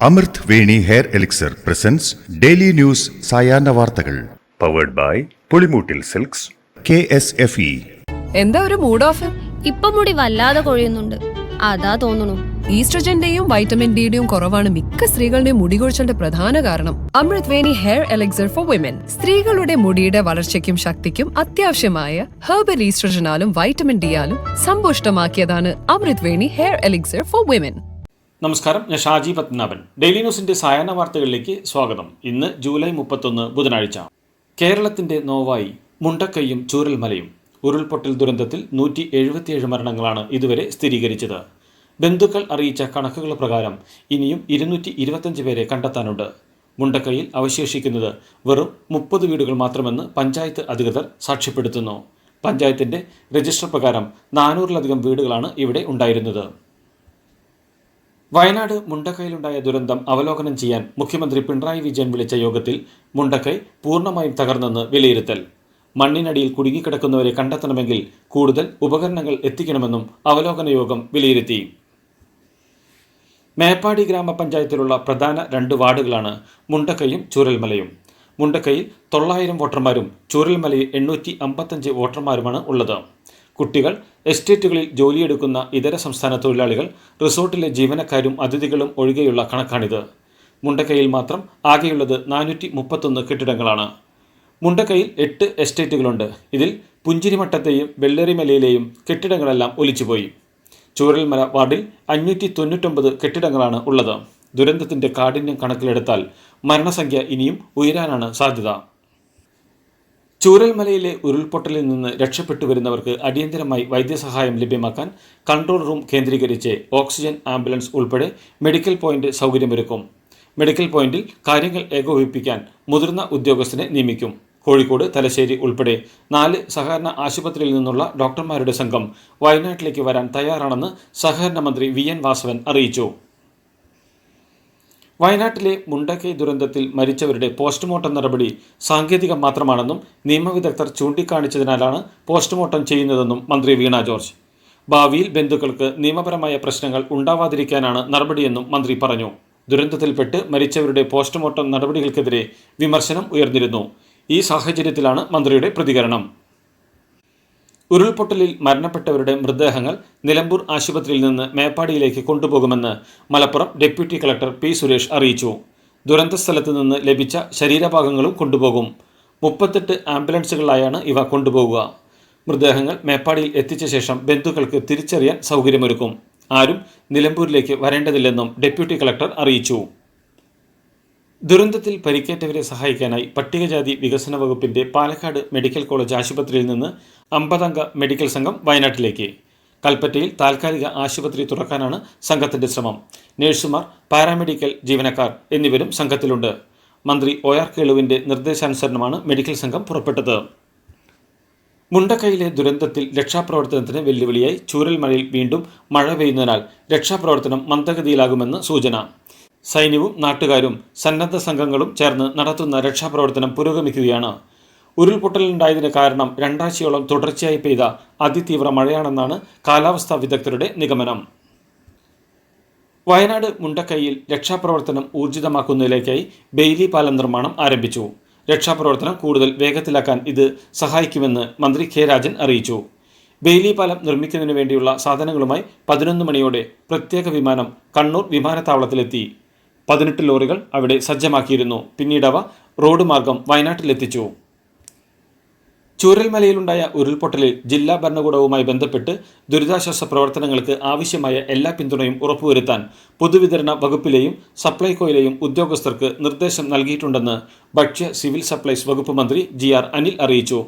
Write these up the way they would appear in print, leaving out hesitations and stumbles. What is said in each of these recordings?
അമൃത് Veni hair elixir presents daily news സായാഹ്ന വാർത്തകൾ powered by Pulimoottil Silks KSFE. എന്താ ഒരു മൂഡ് ഓഫ്? ഇപ്പൊ മുടി വല്ലാതെ കൊഴിയുന്നുണ്ട്, അതാ തോന്നുന്നു. ഈസ്ട്രജന്റെയും വൈറ്റമിൻ ഡിയുടെയും കുറവാണ് മിക്ക സ്ത്രീകളുടെയും മുടി കൊഴിച്ചിലിന്റെ പ്രധാന കാരണം. അമൃത് Veni hair elixir for women സ്ത്രീകളുടെ മുടിയുടെ വളർച്ചയ്ക്കും ശക്തിക്കും അത്യാവശ്യമായ herbal ഈസ്ട്രജനാലും vitamin ഡിയാലും സമ്പുഷ്ടമാക്കിയതാണ് Amrit Veni hair elixir for women. നമസ്കാരം, ഞാൻ ഷാജി പത്മനാഭൻ. ഡെയിലി ന്യൂസിൻ്റെ സായാഹ്ന വാർത്തകളിലേക്ക് സ്വാഗതം. ഇന്ന് ജൂലൈ 31 ബുധനാഴ്ച. കേരളത്തിൻ്റെ നോവായി മുണ്ടക്കൈയും ചൂരൽമലയും. ഉരുൾപൊട്ടൽ ദുരന്തത്തിൽ 177 മരണങ്ങളാണ് ഇതുവരെ സ്ഥിരീകരിച്ചത്. ബന്ധുക്കൾ അറിയിച്ച കണക്കുകൾ പ്രകാരം ഇനിയും 225 പേരെ കണ്ടെത്താനുണ്ട്. മുണ്ടക്കൈയിൽ അവശേഷിക്കുന്നത് വെറും 30 വീടുകൾ മാത്രമെന്ന് പഞ്ചായത്ത് അധികൃതർ സാക്ഷ്യപ്പെടുത്തുന്നു. പഞ്ചായത്തിൻ്റെ രജിസ്റ്റർ പ്രകാരം 400-ലധികം വീടുകളാണ് ഇവിടെ ഉണ്ടായിരുന്നത്. വയനാട് മുണ്ടക്കൈയിലുണ്ടായ ദുരന്തം അവലോകനം ചെയ്യാൻ മുഖ്യമന്ത്രി പിണറായി വിജയൻ വിളിച്ച യോഗത്തിൽ മുണ്ടക്കൈ പൂർണ്ണമായും തകർന്നെന്ന് വിലയിരുത്തൽ. മണ്ണിനടിയിൽ കുടുങ്ങിക്കിടക്കുന്നവരെ കണ്ടെത്തണമെങ്കിൽ കൂടുതൽ ഉപകരണങ്ങൾ എത്തിക്കണമെന്നും അവലോകന യോഗം വിലയിരുത്തി. മേപ്പാടി ഗ്രാമപഞ്ചായത്തിലുള്ള പ്രധാന 2 വാർഡുകളാണ് മുണ്ടക്കൈയും ചൂരൽമലയും. മുണ്ടക്കൈയിൽ 900 വോട്ടർമാരും ചൂരൽമലയിൽ 855 വോട്ടർമാരുമാണ് ഉള്ളത്. കുട്ടികൾ, എസ്റ്റേറ്റുകളിൽ ജോലിയെടുക്കുന്ന ഇതര സംസ്ഥാന തൊഴിലാളികൾ, റിസോർട്ടിലെ ജീവനക്കാരും അതിഥികളും ഒഴികെയുള്ള കണക്കാണിത്. മുണ്ടക്കൈയിൽ മാത്രം ആകെയുള്ളത് 431 കെട്ടിടങ്ങളാണ്. മുണ്ടക്കൈയിൽ 8 എസ്റ്റേറ്റുകളുണ്ട്. ഇതിൽ പുഞ്ചിരിമട്ടത്തെയും വെള്ളരിമലയിലെയും കെട്ടിടങ്ങളെല്ലാം ഒലിച്ചുപോയി. ചൂരൽമല വാർഡിൽ 599 കെട്ടിടങ്ങളാണ് ഉള്ളത്. ദുരന്തത്തിൻ്റെ കാഠിന്യം കണക്കിലെടുത്താൽ മരണസംഖ്യ ഇനിയും ഉയരാനാണ് സാധ്യത. ചൂരൽമലയിലെ ഉരുൾപൊട്ടലിൽ നിന്ന് രക്ഷപ്പെട്ടു വരുന്നവർക്ക് അടിയന്തരമായി വൈദ്യസഹായം ലഭ്യമാക്കാൻ കൺട്രോൾ റൂം കേന്ദ്രീകരിച്ച് ഓക്സിജൻ, ആംബുലൻസ് ഉൾപ്പെടെ മെഡിക്കൽ പോയിന്റ് സൗകര്യമൊരുക്കും. മെഡിക്കൽ പോയിന്റിൽ കാര്യങ്ങൾ ഏകോപിപ്പിക്കാൻ മുതിർന്ന ഉദ്യോഗസ്ഥനെ നിയമിക്കും. കോഴിക്കോട്, തലശ്ശേരി ഉൾപ്പെടെ 4 സഹകരണ ആശുപത്രിയിൽ നിന്നുള്ള ഡോക്ടർമാരുടെ സംഘം വയനാട്ടിലേക്ക് വരാൻ തയ്യാറാണെന്ന് സഹകരണ മന്ത്രി VN വാസവൻ അറിയിച്ചു. വയനാട്ടിലെ മുണ്ടക്കൈ ദുരന്തത്തിൽ മരിച്ചവരുടെ പോസ്റ്റ്മോർട്ടം നടപടി സാങ്കേതികം മാത്രമാണെന്നും നിയമവിദഗ്ധർ ചൂണ്ടിക്കാണിച്ചതിനാലാണ് പോസ്റ്റ്മോർട്ടം ചെയ്യുന്നതെന്നും മന്ത്രി വീണ ജോർജ്. ഭാവിയിൽ ബന്ധുക്കൾക്ക് നിയമപരമായ പ്രശ്നങ്ങൾ ഉണ്ടാവാതിരിക്കാനാണ് നടപടിയെന്നും മന്ത്രി പറഞ്ഞു. ദുരന്തത്തിൽപ്പെട്ട് മരിച്ചവരുടെ പോസ്റ്റ്മോർട്ടം നടപടികൾക്കെതിരെ വിമർശനം ഉയർന്നിരുന്നു. ഈ സാഹചര്യത്തിലാണ് മന്ത്രിയുടെ പ്രതികരണം. ഉരുൾപൊട്ടലിൽ മരണപ്പെട്ടവരുടെ മൃതദേഹങ്ങൾ നിലമ്പൂർ ആശുപത്രിയിൽ നിന്ന് മേപ്പാടിയിലേക്ക് കൊണ്ടുപോകുമെന്ന് Malappuram deputy collector P. Suresh അറിയിച്ചു. ദുരന്ത സ്ഥലത്ത് നിന്ന് ലഭിച്ച ശരീരഭാഗങ്ങളും കൊണ്ടുപോകും. 38 ആംബുലൻസുകളിലായാണ് ഇവ കൊണ്ടുപോകുക. മൃതദേഹങ്ങൾ മേപ്പാടിയിൽ എത്തിച്ച ശേഷം ബന്ധുക്കൾക്ക് തിരിച്ചറിയാൻ സൗകര്യമൊരുക്കും. ആരും നിലമ്പൂരിലേക്ക് വരേണ്ടതില്ലെന്നും ഡെപ്യൂട്ടി കളക്ടർ അറിയിച്ചു. ദുരന്തത്തിൽ പരിക്കേറ്റവരെ സഹായിക്കാനായി പട്ടികജാതി വികസന വകുപ്പിന്റെ പാലക്കാട് മെഡിക്കൽ കോളേജ് ആശുപത്രിയിൽ നിന്ന് 50-അംഗ മെഡിക്കൽ സംഘം വയനാട്ടിലേക്ക്. കൽപ്പറ്റയിൽ താൽക്കാലിക ആശുപത്രി തുറക്കാനാണ് സംഘത്തിന്റെ ശ്രമം. നഴ്സുമാർ, പാരാമെഡിക്കൽ ജീവനക്കാർ എന്നിവരും സംഘത്തിലുണ്ട്. മന്ത്രി OR കേളുവിന്റെ നിർദ്ദേശാനുസരണമാണ് മെഡിക്കൽ സംഘം പുറപ്പെട്ടത്. മുണ്ടക്കൈയിലെ ദുരന്തത്തിൽ രക്ഷാപ്രവർത്തനത്തിന് വെല്ലുവിളിയായി ചൂരൽമലയിൽ വീണ്ടും മഴ പെയ്യുന്നതിനാൽ രക്ഷാപ്രവർത്തനം മന്ദഗതിയിലാകുമെന്ന് സൂചന. സൈന്യവും നാട്ടുകാരും സന്നദ്ധ സംഘങ്ങളും ചേർന്ന് നടത്തുന്ന രക്ഷാപ്രവർത്തനം പുരോഗമിക്കുകയാണ്. ഉരുൾപൊട്ടലുണ്ടായതിന് കാരണം 2 ആഴ്ചയോളം തുടർച്ചയായി പെയ്ത അതിതീവ്ര മഴയാണെന്നാണ് കാലാവസ്ഥാ വിദഗ്ധരുടെ നിഗമനം. വയനാട് മുണ്ടക്കൈയിൽ രക്ഷാപ്രവർത്തനം ഊർജിതമാക്കുന്നതിലേക്കായി ബെയിലി പാലം നിർമ്മാണം ആരംഭിച്ചു. രക്ഷാപ്രവർത്തനം കൂടുതൽ വേഗത്തിലാക്കാൻ ഇത് സഹായിക്കുമെന്ന് മന്ത്രി K. രാജൻ അറിയിച്ചു. ബെയിലി പാലം നിർമ്മിക്കുന്നതിന് വേണ്ടിയുള്ള സാധനങ്ങളുമായി 11 മണിയോടെ പ്രത്യേക വിമാനം കണ്ണൂർ വിമാനത്താവളത്തിലെത്തി. 18 ലോറികൾ അവിടെ സജ്ജമാക്കിയിരുന്നു. പിന്നീട് അവ റോഡ് മാർഗം വയനാട്ടിലെത്തിച്ചു. ചൂരൽമലയിലുണ്ടായ ഉരുൾപൊട്ടലിൽ ജില്ലാ ഭരണകൂടവുമായി ബന്ധപ്പെട്ട് ദുരിതാശ്വാസ പ്രവർത്തനങ്ങൾക്ക് ആവശ്യമായ എല്ലാ പിന്തുണയും ഉറപ്പുവരുത്താൻ പൊതുവിതരണ വകുപ്പിലെയും സപ്ലൈകോയിലെയും ഉദ്യോഗസ്ഥർക്ക് നിർദ്ദേശം നൽകിയിട്ടുണ്ടെന്ന് ഭക്ഷ്യ സിവിൽ സപ്ലൈസ് വകുപ്പ് മന്ത്രി GR അനിൽ അറിയിച്ചു.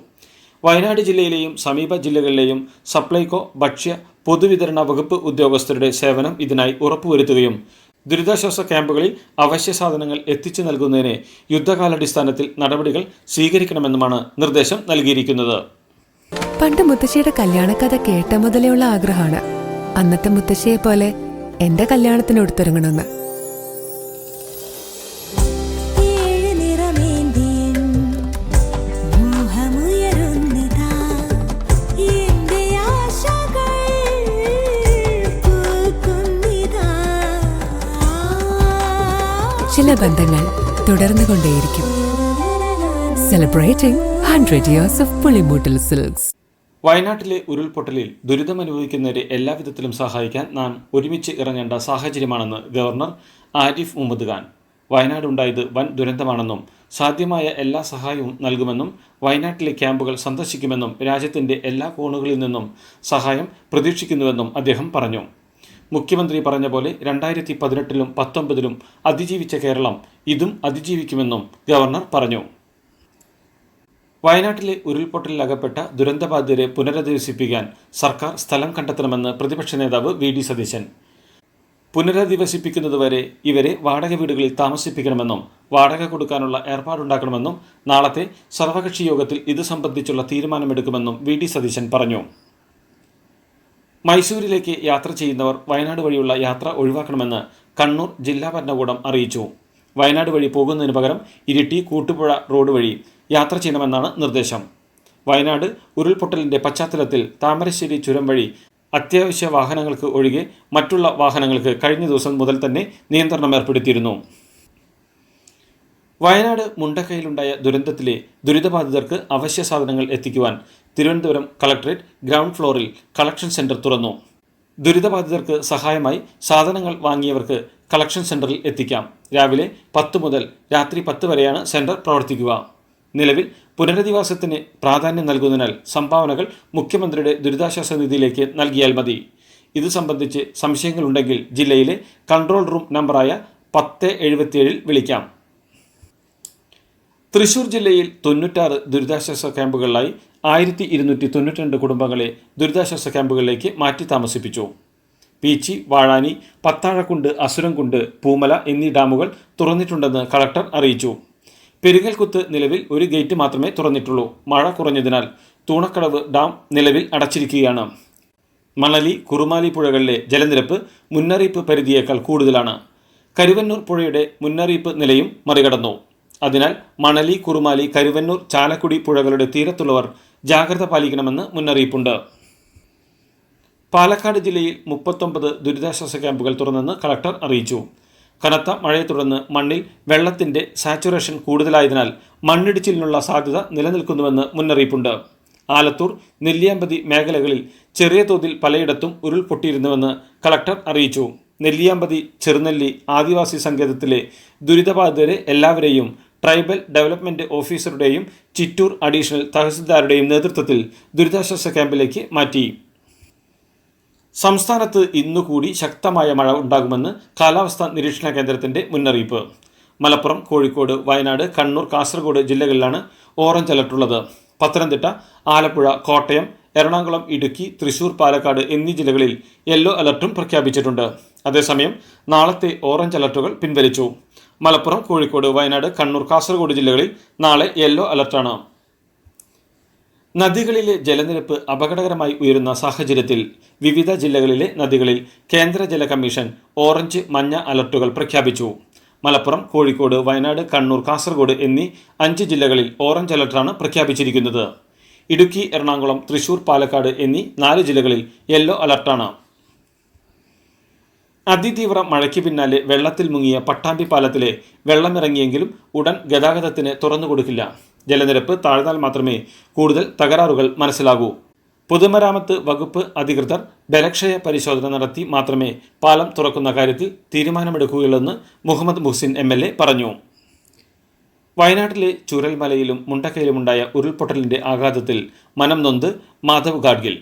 വയനാട് ജില്ലയിലെയും സമീപ ജില്ലകളിലെയും സപ്ലൈകോ, ഭക്ഷ്യ, പൊതുവിതരണ വകുപ്പ് ഉദ്യോഗസ്ഥരുടെ സേവനം ഇതിനായി ഉറപ്പുവരുത്തുകയും ദുരിതാശ്വാസ ക്യാമ്പുകളിൽ അവശ്യ സാധനങ്ങൾ എത്തിച്ചു നൽകുന്നതിന് യുദ്ധകാലാടിസ്ഥാനത്തിൽ നടപടികൾ സ്വീകരിക്കണമെന്നുമാണ് നിർദ്ദേശം നൽകിയിരിക്കുന്നത്. പണ്ട് മുത്തശ്ശിയുടെ കല്യാണക്കഥ കേട്ട മുതലെയുള്ള ആഗ്രഹമാണ് അന്നത്തെ മുത്തശ്ശിയെ പോലെ എന്റെ കല്യാണത്തിന് എടുത്തൊരുങ്ങണമെന്ന്. ചില ബന്ധങ്ങൾ തുടർന്നുകൊണ്ടേയിരിക്കും. Celebrating 100 years of Pulimoottil Silks. വയനാട്ടിലെ ഉരുൾപൊട്ടലിൽ ദുരിതമനുഭവിക്കുന്നവരെ എല്ലാവിധത്തിലും സഹായിക്കാൻ നാം ഒരുമിച്ച് ഇറങ്ങേണ്ട സാഹചര്യമാണെന്ന് ഗവർണർ ആരിഫ് മുഹമ്മദ് ഖാൻ. വയനാടുണ്ടായത് വൻ ദുരന്തമാണെന്നും സാധ്യമായ എല്ലാ സഹായവും നൽകുമെന്നും വയനാട്ടിലെ ക്യാമ്പുകൾ സന്ദർശിക്കുമെന്നും രാജ്യത്തിൻ്റെ എല്ലാ കോണുകളിൽ നിന്നും സഹായം പ്രതീക്ഷിക്കുന്നുവെന്നും അദ്ദേഹം പറഞ്ഞു. മുഖ്യമന്ത്രി പറഞ്ഞ പോലെ 2018-ലും 2019-ലും അതിജീവിച്ച കേരളം ഇതും അതിജീവിക്കുമെന്നും ഗവർണർ പറഞ്ഞു. വയനാട്ടിലെ ഉരുൾപൊട്ടലിലകപ്പെട്ട ദുരന്തബാധിതരെ പുനരധിവസിപ്പിക്കാൻ സർക്കാർ സ്ഥലം കണ്ടെത്തണമെന്ന് പ്രതിപക്ഷ നേതാവ് വി.ഡി. സതീശൻ. പുനരധിവസിപ്പിക്കുന്നതുവരെ ഇവരെ വാടക വീടുകളിൽ താമസിപ്പിക്കണമെന്നും വാടക കൊടുക്കാനുള്ള ഏർപ്പാടുണ്ടാക്കണമെന്നും നാളത്തെ സർവകക്ഷി യോഗത്തിൽ ഇത് സംബന്ധിച്ചുള്ള തീരുമാനമെടുക്കുമെന്നും വി.ഡി. സതീശൻ പറഞ്ഞു. മൈസൂരിലേക്ക് യാത്ര ചെയ്യുന്നവർ വയനാട് വഴിയുള്ള യാത്ര ഒഴിവാക്കണമെന്ന് കണ്ണൂർ ജില്ലാ ഭരണകൂടം അറിയിച്ചു. വയനാട് വഴി പോകുന്നതിന് പകരം ഇരിട്ടി കൂട്ടുപുഴ റോഡ് വഴി യാത്ര ചെയ്യണമെന്നാണ് നിർദ്ദേശം. വയനാട് ഉരുൾപൊട്ടലിൻ്റെ പശ്ചാത്തലത്തിൽ താമരശ്ശേരി ചുരം വഴി അത്യാവശ്യ വാഹനങ്ങൾക്ക് ഒഴികെ മറ്റുള്ള വാഹനങ്ങൾക്ക് കഴിഞ്ഞ ദിവസം മുതൽ തന്നെ നിയന്ത്രണം ഏർപ്പെടുത്തിയിരുന്നു. വയനാട് മുണ്ടക്കയിലുണ്ടായ ദുരന്തത്തിലെ ദുരിതബാധിതർക്ക് അവശ്യ സാധനങ്ങൾ എത്തിക്കുവാൻ തിരുവനന്തപുരം കളക്ടറേറ്റ് ഗ്രൗണ്ട് ഫ്ലോറിൽ കളക്ഷൻ സെൻറ്റർ തുറന്നു. ദുരിതബാധിതർക്ക് സഹായമായി സാധനങ്ങൾ വാങ്ങിയവർക്ക് കളക്ഷൻ സെൻറ്ററിൽ എത്തിക്കാം. രാവിലെ 10 മുതൽ രാത്രി 10 വരെയാണ് സെൻറ്റർ പ്രവർത്തിക്കുക. നിലവിൽ പുനരധിവാസത്തിന് പ്രാധാന്യം നൽകുന്നതിനാൽ സംഭാവനകൾ മുഖ്യമന്ത്രിയുടെ ദുരിതാശ്വാസ നിധിയിലേക്ക് നൽകിയാൽ മതി. ഇത് സംബന്ധിച്ച് സംശയങ്ങളുണ്ടെങ്കിൽ ജില്ലയിലെ കൺട്രോൾ റൂം നമ്പറായ 1077 വിളിക്കാം. തൃശൂർ ജില്ലയിൽ 96 ദുരിതാശ്വാസ ക്യാമ്പുകളിലായി 1292 കുടുംബങ്ങളെ ദുരിതാശ്വാസ ക്യാമ്പുകളിലേക്ക് മാറ്റി താമസിപ്പിച്ചു. പീച്ചി, വാഴാനി, പത്താഴക്കുണ്ട്, അസുരംകുണ്ട്, പൂമല എന്നീ ഡാമുകൾ തുറന്നിട്ടുണ്ടെന്ന് കളക്ടർ അറിയിച്ചു. പെരിങ്ങൽകുത്ത് നിലവിൽ ഒരു ഗേറ്റ് മാത്രമേ തുറന്നിട്ടുള്ളൂ. മഴ കുറഞ്ഞതിനാൽ തൂണക്കടവ് ഡാം നിലവിൽ അടച്ചിരിക്കുകയാണ്. മണലി, കുറുമാലി പുഴകളിലെ ജലനിരപ്പ് മുന്നറിയിപ്പ് പരിധിയേക്കാൾ കൂടുതലാണ്. കരുവന്നൂർ പുഴയുടെ മുന്നറിയിപ്പ് നിലയും മറികടന്നു. അതിനാൽ മണലി, കുറുമാലി, കരുവന്നൂർ, ചാലക്കുടി പുഴകളുടെ തീരത്തുള്ളവർ ജാഗ്രത പാലിക്കണമെന്ന് മുന്നറിയിപ്പുണ്ട്. പാലക്കാട് ജില്ലയിൽ 39 ദുരിതാശ്വാസ ക്യാമ്പുകൾ തുറന്നെന്ന് കളക്ടർ അറിയിച്ചു. കനത്ത മഴയെ തുടർന്ന് മണ്ണിൽ വെള്ളത്തിൻ്റെ സാച്ചുറേഷൻ കൂടുതലായതിനാൽ മണ്ണിടിച്ചിലിനുള്ള സാധ്യത നിലനിൽക്കുന്നുവെന്ന് മുന്നറിയിപ്പുണ്ട്. ആലത്തൂർ, നെല്ലിയാമ്പതി മേഖലകളിൽ ചെറിയ തോതിൽ പലയിടത്തും ഉരുൾപൊട്ടിയിരുന്നുവെന്ന് കളക്ടർ അറിയിച്ചു. നെല്ലിയാമ്പതി, ചെറുനെല്ലി ആദിവാസി സങ്കേതത്തിലെ ദുരിതബാധിതരെ എല്ലാവരെയും ട്രൈബൽ ഡെവലപ്മെൻറ്റ് ഓഫീസറുടെയും ചിറ്റൂർ അഡീഷണൽ തഹസിൽദാരുടെയും നേതൃത്വത്തിൽ ദുരിതാശ്വാസ ക്യാമ്പിലേക്ക് മാറ്റി. സംസ്ഥാനത്ത് ഇന്നുകൂടി ശക്തമായ മഴ ഉണ്ടാകുമെന്ന് കാലാവസ്ഥാ നിരീക്ഷണ കേന്ദ്രത്തിൻ്റെ മുന്നറിയിപ്പ്. മലപ്പുറം, കോഴിക്കോട്, വയനാട്, കണ്ണൂർ, കാസർഗോഡ് ജില്ലകളിലാണ് ഓറഞ്ച് അലർട്ടുള്ളത്. പത്തനംതിട്ട, ആലപ്പുഴ, കോട്ടയം, എറണാകുളം, ഇടുക്കി, തൃശൂർ, പാലക്കാട് എന്നീ ജില്ലകളിൽ യെല്ലോ അലർട്ടും പ്രഖ്യാപിച്ചിട്ടുണ്ട്. അതേസമയം നാളത്തെ ഓറഞ്ച് അലർട്ടുകൾ പിൻവലിച്ചു. മലപ്പുറം, കോഴിക്കോട്, വയനാട്, കണ്ണൂർ, കാസർഗോഡ് ജില്ലകളിൽ നാളെ യെല്ലോ അലർട്ടാണ്. നദികളിലെ ജലനിരപ്പ് അപകടകരമായി ഉയരുന്ന സാഹചര്യത്തിൽ വിവിധ ജില്ലകളിലെ നദികളിൽ കേന്ദ്ര ജല കമ്മീഷൻ ഓറഞ്ച്, മഞ്ഞ അലർട്ടുകൾ പ്രഖ്യാപിച്ചു. മലപ്പുറം, കോഴിക്കോട്, വയനാട്, കണ്ണൂർ, കാസർഗോഡ് എന്നീ 5 ജില്ലകളിൽ ഓറഞ്ച് അലർട്ടാണ് പ്രഖ്യാപിച്ചിരിക്കുന്നത്. ഇടുക്കി, എറണാകുളം, തൃശൂർ, പാലക്കാട് എന്നീ 4 ജില്ലകളിൽ യെല്ലോ അലർട്ടാണ്. അതിതീവ്ര മഴയ്ക്ക് പിന്നാലെ വെള്ളത്തിൽ മുങ്ങിയ പട്ടാമ്പി പാലത്തിലെ വെള്ളമിറങ്ങിയെങ്കിലും ഉടൻ ഗതാഗതത്തിന് തുറന്നുകൊടുക്കില്ല. ജലനിരപ്പ് താഴ്ന്നാൽ മാത്രമേ കൂടുതൽ തകരാറുകൾ മനസ്സിലാകൂ. പൊതുമരാമത്ത് വകുപ്പ് അധികൃതർ ബലക്ഷയ പരിശോധന നടത്തി മാത്രമേ പാലം തുറക്കുന്ന കാര്യത്തിൽ തീരുമാനമെടുക്കുകയുള്ളെന്ന് മുഹമ്മദ് മുഹ്സിൻ MLA പറഞ്ഞു. വയനാട്ടിലെ ചൂരൽമലയിലും മുണ്ടക്കയിലുമുണ്ടായ ഉരുൾപൊട്ടലിൻ്റെ ആഘാതത്തിൽ മനം നൊന്ത് മാധവ് ഗാഡ്ഗിൽ.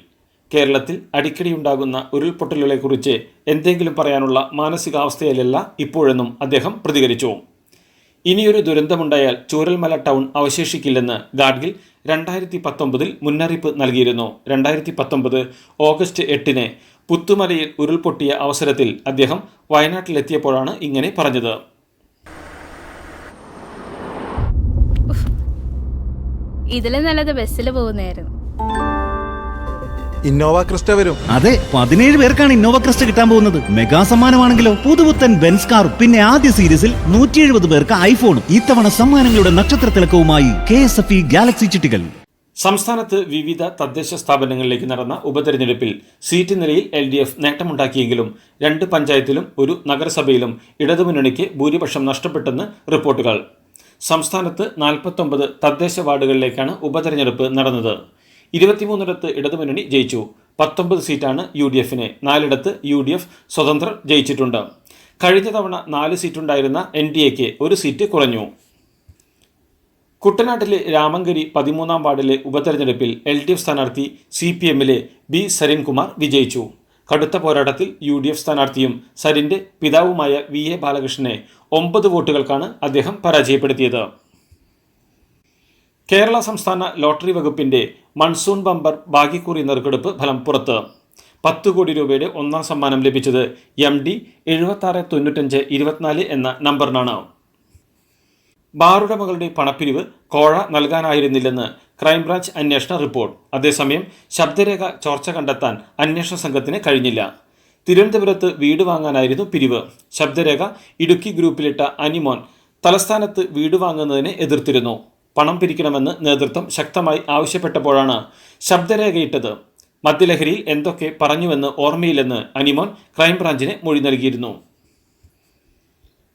കേരളത്തിൽ അടിക്കടിയുണ്ടാകുന്ന ഉരുൾപൊട്ടലുകളെക്കുറിച്ച് എന്തെങ്കിലും പറയാനുള്ള മാനസികാവസ്ഥയിലല്ല ഇപ്പോഴെന്നും അദ്ദേഹം പ്രതികരിച്ചു. ഇനിയൊരു ദുരന്തമുണ്ടായാൽ ചൂരൽമല ടൗൺ അവശേഷിക്കില്ലെന്ന് ഗാഡ്ഗിൽ 2019 മുന്നറിയിപ്പ് നൽകിയിരുന്നു. 2019 ഓഗസ്റ്റ് 8 പുത്തുമലയിൽ ഉരുൾപൊട്ടിയ അവസരത്തിൽ അദ്ദേഹം വയനാട്ടിലെത്തിയപ്പോഴാണ് ഇങ്ങനെ പറഞ്ഞത്. ഇതിലും നല്ലത് ബസ്സിൽ പോകുന്നതായിരുന്നു. ഇന്നോവ ക്രിസ്റ്റ വരും. അതെ, 17 പേർക്കാണ് ഇന്നോവ ക്രിസ്റ്റ കിട്ടാൻ പോകുന്നത്. മെഗാ സമ്മാനമാണെങ്കിലോ പുതുപുത്തൻ ബെൻസ് കാറും. പിന്നെ ആദ്യ സീരീസിൽ 170 പേർക്ക് ഐഫോണും. ഇത്തവണ സമ്മാനങ്ങളുടെ നക്ഷത്ര തിളക്കവുമായി KSFE ഗാലക്സി ചിട്ടികൾ. സംസ്ഥാനത്ത് വിവിധ തദ്ദേശ സ്ഥാപനങ്ങളിലേക്ക് നടന്ന ഉപതെരഞ്ഞെടുപ്പിൽ സീറ്റ് നിലയിൽ LDF നേട്ടമുണ്ടാക്കിയെങ്കിലും 2 പഞ്ചായത്തിലും 1 നഗരസഭയിലും ഇടതുമുന്നണിക്ക് ഭൂരിപക്ഷം നഷ്ടപ്പെട്ടെന്ന് റിപ്പോർട്ടുകൾ. സംസ്ഥാനത്ത് 49 തദ്ദേശ വാർഡുകളിലേക്കാണ് ഉപതെരഞ്ഞെടുപ്പ് നടന്നത്. 23 ഇടതുമുന്നണി ജയിച്ചു. 19 സീറ്റാണ് UDFന്, 4 UDF സ്വതന്ത്രർ ജയിച്ചിട്ടുണ്ട്. കഴിഞ്ഞ തവണ 4 സീറ്റുണ്ടായിരുന്ന NDAക്ക് 1 സീറ്റ് കുറഞ്ഞു. കുട്ടനാട്ടിലെ രാമങ്കരി 13 വാർഡിലെ ഉപതെരഞ്ഞെടുപ്പിൽ LDF സ്ഥാനാർത്ഥി CPMലെ B. സരിൻകുമാർ വിജയിച്ചു. കടുത്ത പോരാട്ടത്തിൽ UDF സ്ഥാനാർത്ഥിയും സരിന്റെ പിതാവുമായ VA ബാലകൃഷ്ണനെ 9 വോട്ടുകൾക്കാണ് അദ്ദേഹം പരാജയപ്പെടുത്തിയത്. കേരള സംസ്ഥാന ലോട്ടറി വകുപ്പിന്റെ മൺസൂൺ ബമ്പർ ഭാഗ്യക്കുറി നറുക്കെടുപ്പ് ഫലം പുറത്ത്. 10 കോടി രൂപയുടെ ഒന്നാം സമ്മാനം ലഭിച്ചത് MD 769524 എന്ന നമ്പറിനാണ്. ബാറുടമകളുടെ പണപ്പിരിവ് കോഴ നൽകാനായിരുന്നില്ലെന്ന് ക്രൈംബ്രാഞ്ച് അന്വേഷണ റിപ്പോർട്ട്. അതേസമയം ശബ്ദരേഖ ചോർച്ച കണ്ടെത്താൻ അന്വേഷണ സംഘത്തിന് കഴിഞ്ഞില്ല. തിരുവനന്തപുരത്ത് വീട് വാങ്ങാനായിരുന്നു പിരിവ്. ശബ്ദരേഖ ഇടുക്കി ഗ്രൂപ്പിലിട്ട അനിമോൻ തലസ്ഥാനത്ത് വീട് വാങ്ങുന്നതിനെ എതിർത്തിരുന്നു. പണം പിരിക്കണമെന്ന് നേതൃത്വം ശക്തമായി ആവശ്യപ്പെട്ടപ്പോഴാണ് ശബ്ദരേഖയിട്ടത്. മദ്യലഹരിയിൽ എന്തൊക്കെ പറഞ്ഞുവെന്ന് ഓർമ്മയില്ലെന്ന് അനിമോൻ ക്രൈംബ്രാഞ്ചിന് മൊഴി നൽകിയിരുന്നു.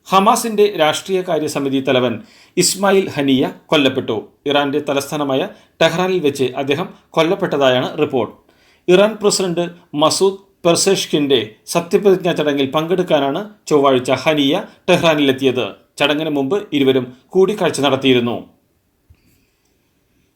ഹമാസിന്റെ രാഷ്ട്രീയകാര്യ സമിതി തലവൻ ഇസ്മായിൽ ഹനിയ കൊല്ലപ്പെട്ടു. ഇറാന്റെ തലസ്ഥാനമായ ടെഹ്റാനിൽ വെച്ച് അദ്ദേഹം കൊല്ലപ്പെട്ടതായാണ് റിപ്പോർട്ട്. ഇറാൻ പ്രസിഡന്റ് മസൂദ് പെർസെഷ്കിന്റെ സത്യപ്രതിജ്ഞാ ചടങ്ങിൽ പങ്കെടുക്കാനാണ് ചൊവ്വാഴ്ച ഹനിയ ടെഹ്റാനിലെത്തിയത്. ചടങ്ങിന് മുമ്പ് ഇരുവരും കൂടിക്കാഴ്ച നടത്തിയിരുന്നു.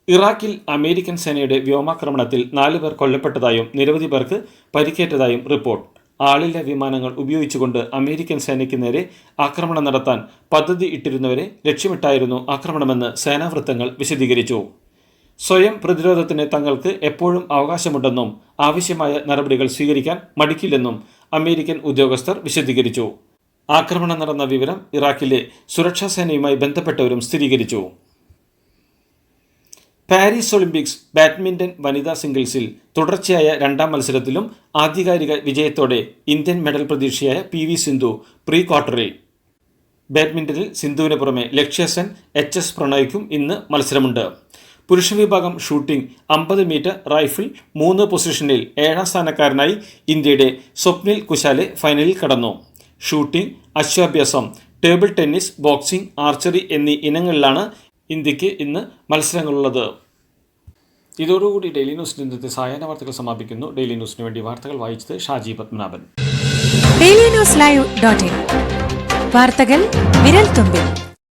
ഇറാഖിൽ അമേരിക്കൻ സേനയുടെ വ്യോമാക്രമണത്തിൽ 4 പേർ കൊല്ലപ്പെട്ടതായും നിരവധി പേർക്ക് പരിക്കേറ്റതായും റിപ്പോർട്ട്. ആളില്ല വിമാനങ്ങൾ ഉപയോഗിച്ചുകൊണ്ട് അമേരിക്കൻ സേനയ്ക്ക് നേരെ ആക്രമണം നടത്താൻ പദ്ധതി ഇട്ടിരുന്നവരെ ലക്ഷ്യമിട്ടായിരുന്നു ആക്രമണമെന്ന് സേനാവൃത്തങ്ങൾ വിശദീകരിച്ചു. സ്വയം പ്രതിരോധത്തിന് തങ്ങൾക്ക് എപ്പോഴും അവകാശമുണ്ടെന്നും ആവശ്യമായ നടപടികൾ സ്വീകരിക്കാൻ മടിക്കില്ലെന്നും അമേരിക്കൻ ഉദ്യോഗസ്ഥർ വിശദീകരിച്ചു. ആക്രമണം നടന്ന വിവരം ഇറാഖിലെ സുരക്ഷാ സേനയുമായി ബന്ധപ്പെട്ടവരും സ്ഥിരീകരിച്ചു. പാരീസ് ഒളിമ്പിക്സ് ബാഡ്മിന്റൺ വനിതാ സിംഗിൾസിൽ തുടർച്ചയായ 2ാം മത്സരത്തിലും ആധികാരിക വിജയത്തോടെ ഇന്ത്യൻ മെഡൽ പ്രതീക്ഷയായ PV സിന്ധു പ്രീ ക്വാർട്ടറിൽ. ബാഡ്മിന്റണിൽ സിന്ധുവിന് പുറമെ ലക്ഷ്യ സെൻ, HS പ്രണോയ്ക്കും ഇന്ന് മത്സരമുണ്ട്. പുരുഷ വിഭാഗം ഷൂട്ടിംഗ് 50 മീറ്റർ റൈഫിൾ 3 പൊസിഷനിൽ 7ാം സ്ഥാനക്കാരനായി ഇന്ത്യയുടെ സ്വപ്നിൽ കുശാലെ ഫൈനലിൽ കടന്നു. ഷൂട്ടിംഗ്, അശ്വാഭ്യാസം, ടേബിൾ ടെന്നീസ്, ബോക്സിംഗ്, ആർച്ചറി എന്നീ ഇനങ്ങളിലാണ് ഇന്ത്യക്ക് ഇന്ന് മത്സരങ്ങളുള്ളത്. ഇതോടുകൂടി ഡെയിലി ന്യൂസിന്റെ ഇന്നത്തെ സായാഹ്ന വാർത്തകൾ സമാപിക്കുന്നു. ഡെയിലി ന്യൂസിന് വേണ്ടി വാർത്തകൾ വായിച്ചത് ഷാജി പത്മനാഭൻ. DailyNewsLive.in വാർത്തകൾ വിരൽ തുമ്പിൽ.